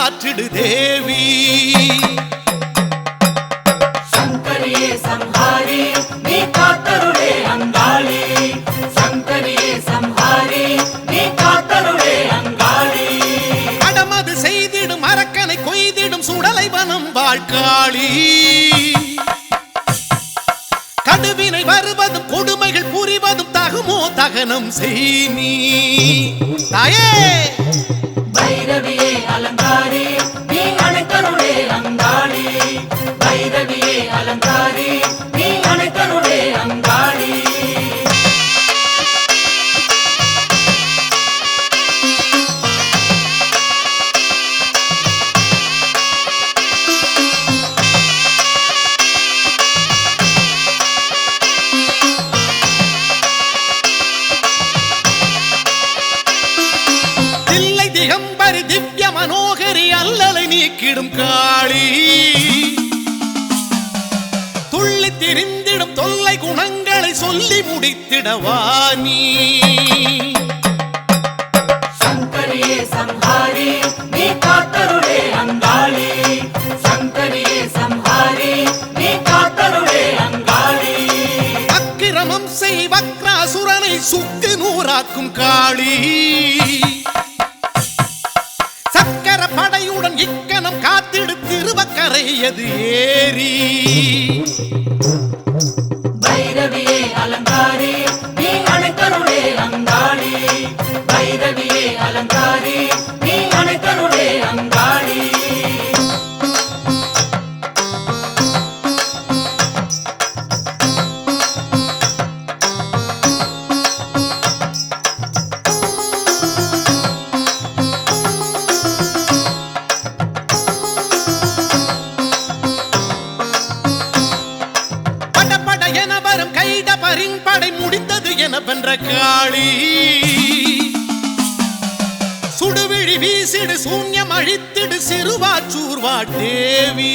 காற்றிடு தேவி. சங்கரியே சம்ஹாரி நீ காத்தருளே அங்காளி. சங்கரியே சம்ஹாரி நீ காத்தருளே அங்காளி. கடமது செய்திடும் அரக்கனை கொய்திடும் சுடலை வனம் வாழ்காளி. கடுவினை வருவதும் கொடுமைகள் புரிவதும் தகுமோ தகனம் செய் நீ தாயே. பைரவியே அலங்காரி நீ அணைத்தருளே அங்காளி. பைரவியே அலங்காரி நீ அணைத்தருளே அங்காளி. திகம்பரி திவ்ய மனோகரி அல்லலை நீக்கிடும் காளி. துள்ளி திரிந்திடும் தொல்லை குணங்களை சொல்லி முடித்திடவா நீ. சங்கரியே சம்ஹாரி நீ காத்தருளே அங்காளி. சங்கரியே சம்ஹாரி நீ காத்தருளே அங்காளி. அக்கிரமம் செய் வக்ராசுரனை சுக்கு நூறாக்கும் காளி. சக்கர படையுடன் இக்கணம் காத்திடு திருவக்கரையது ஏறி. பைரவியே அலங்காரி நீ அணைத்தருளே அங்காளி. பைரவியே அலங்காரி நீ அணைத்தருளே அங்காளி. படை முடிந்தது என வென்ற காளி. சுடுவிழி வீசிடு சூன்யம் அழித்திடு சிறுவாச்சூர்வா தேவி.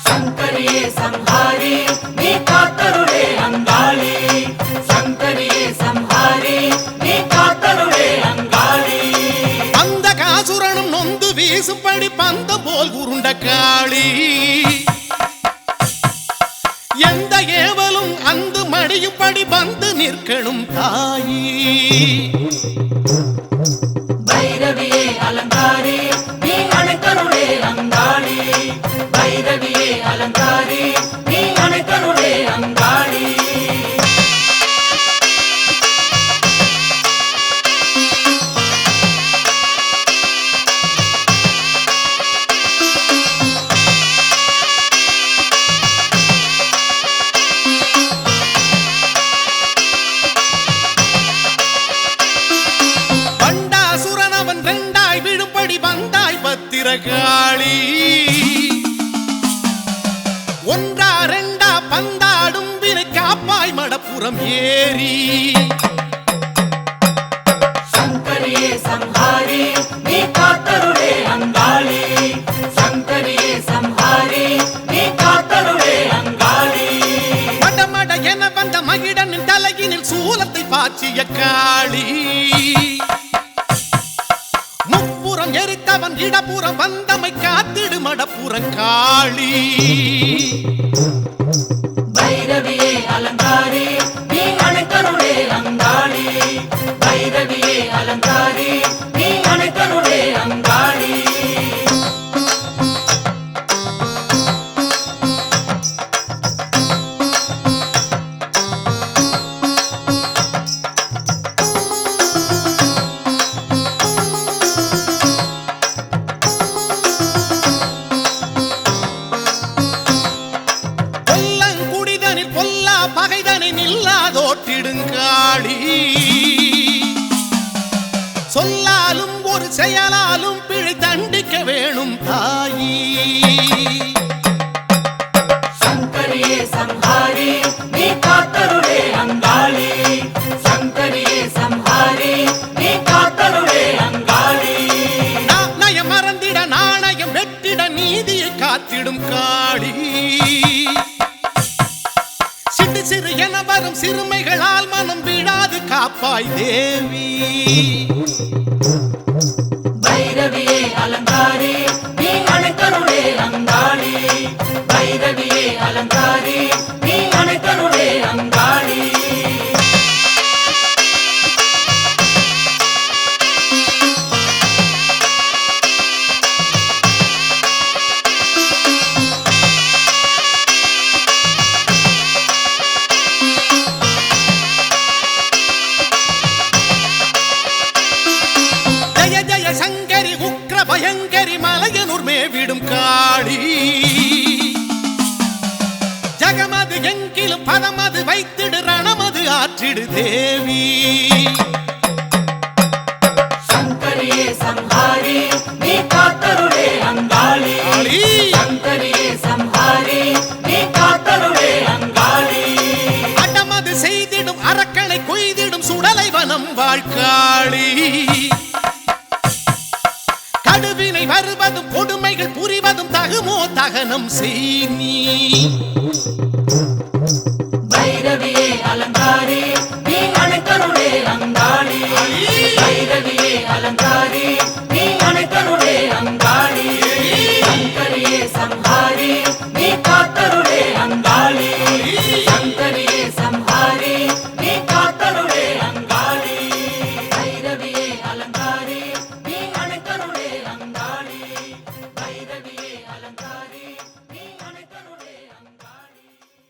சங்கரியே சம்ஹாரி நீ காத்தருளே அங்காளி. சங்கரியே சம்ஹாரி நீ காத்தருளே அங்காளி. அந்த காசுரனும் நொந்து வீசும்படி பந்தம் போல் உருண்ட காளி. எந்த ஏவலும் அந்து மடியும்படி வந்து நிற்கணும் தாயி. பைரவியே அலங்காரி நீ அணைத்தருளே அங்காளி. பைரவியே அலங்காரி நீ அணைத்தருளே அங்காளி. காளி ஒன்றா ரெண்டா பந்தாடும் வினை காப்பாய் மடப்புறம் ஏறி. சங்கரியே சம்ஹாரி நீ காத்தருளே அங்காளி. சங்கரியே சம்ஹாரி நீ காத்தருளே அங்காளி. மடமட என வந்த மகிடனின் தலையினில் சூலத்தை பாய்ச்சிய காளி. முப்புறம் எரித்தவன் இடப்புறம் வந்தமை காத்திடு மடப்புறம் காளி. பைரவியே அலங்காரி நீ அணைத்தருளே அங்காளி. பைரவியே அலங்காரி நீ அணைத்தருளே அங்காளி. பகைதனை நில்லாதோட்டிடுங்காளி. சொல்லாலும் ஒரு செயலாலும் பிழை தண்டிக்க வேணும் தாயி. சங்கரியே சம்ஹாரி நீ காத்தருளே அங்காளி. சங்கரியே சம்ஹாரி நீ காத்தருளே அங்காளி. நாணயம் மறந்திட நாணயம் வெட்டிட நீதியை காத்திடும் காளி. சிறு என வரும் சிறுமைகளால் மனம் விழாது காப்பாய் தேவி. சிங்கரி உக்ர பயங்கரி மலையனூர் மேவிடும் காளி ஜகமது எங்கிலும் பதமது வைத்திடு ரணமது ஆற்றிடு தேவி சங்கரியே சம்ஹாரி நீ காத்தருளே அங்காளி சங்கரியே சம்ஹாரி நீ காத்தருளே அங்காளி அடமது செய்திடும் அரக்கனை கொய்திடும் சுடலை வனம் வாழ்காளி கடுவினை வருவதும் கொடுமைகள் புரிவதும் தகுமோ தகனம் செய் நீ பைரவியே அலங்காரி நீ அணைக்கருளே அங்காளி பைரவியே அலங்காரி